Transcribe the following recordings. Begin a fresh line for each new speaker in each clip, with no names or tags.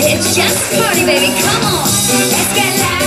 It's just a party, baby. Come on. Let's get loud.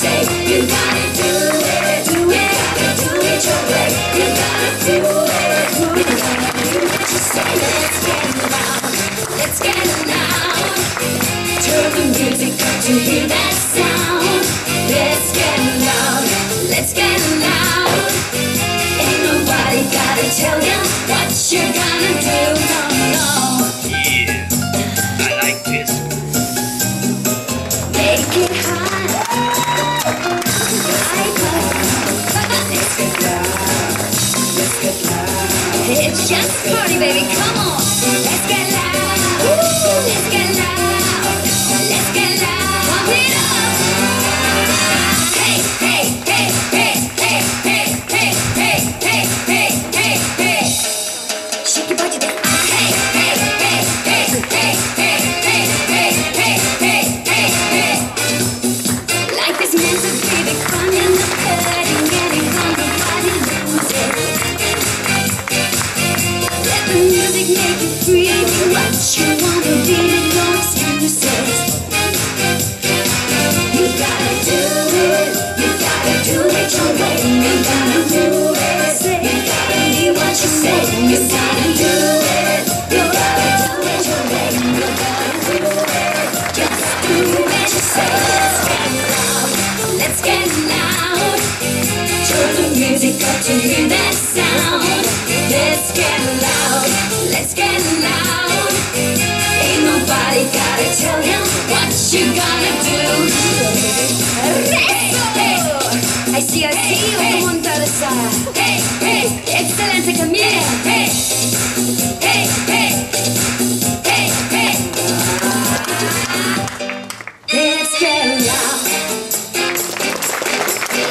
say. You gotta do it, you gotta do it your way. You gotta do it, you gotta do what you say. Let's get loud, let's get loud. Turn the music up to hear that sound. Let's get loud, let's get loud. Ain't nobody gotta tell you what you're gonna do, no, no.
Yeah, I like this.
Make it hot. Let's get loud, let's get loud. It's just party, baby, come on. Let's get loud, let's get loud, let's get loud. Pump it up. Hey, hey, hey, hey, hey, hey, hey, hey, hey, hey, hey, hey. Shake your body down. Hey, hey, hey, hey, hey, hey, hey, hey, hey, hey, hey, hey. Life is meant to be the fun and the hurting, getting on the body, lose it. Let the music make you free. What you wanna be, no excuses. You gotta do it, you gotta do it your way. You gotta do it, you gotta be what you say. You gotta do it, you gotta do it your way. You gotta do it, just do what you say. Let's get loud, let's get loud. Turn the music up to hear that sound. Let's get loud, let's get loud. Ain't nobody gotta tell you what you gonna do. Hey, hey, I see you on the other side. Hey, hey, excelente Camille. Hey, hey, hey, hey, hey. Let's get loud.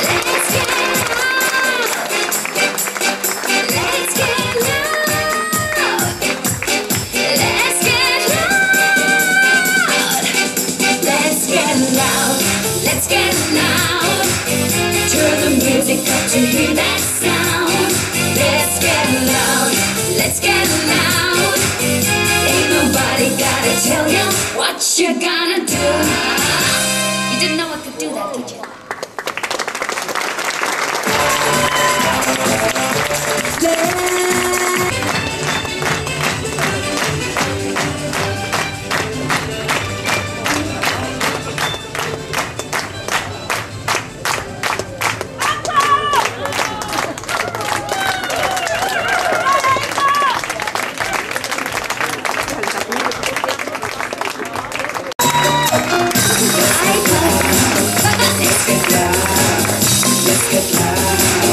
Let's get loud. Let's get loud. Let's get loud. Let's get loud. Let's get loud. Turn the music up to hear that sound. Let's get loud. Let's get loud. Ain't nobody gotta tell you what you're gonna do. You didn't know I could do that, did you?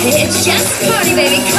It's just party, baby.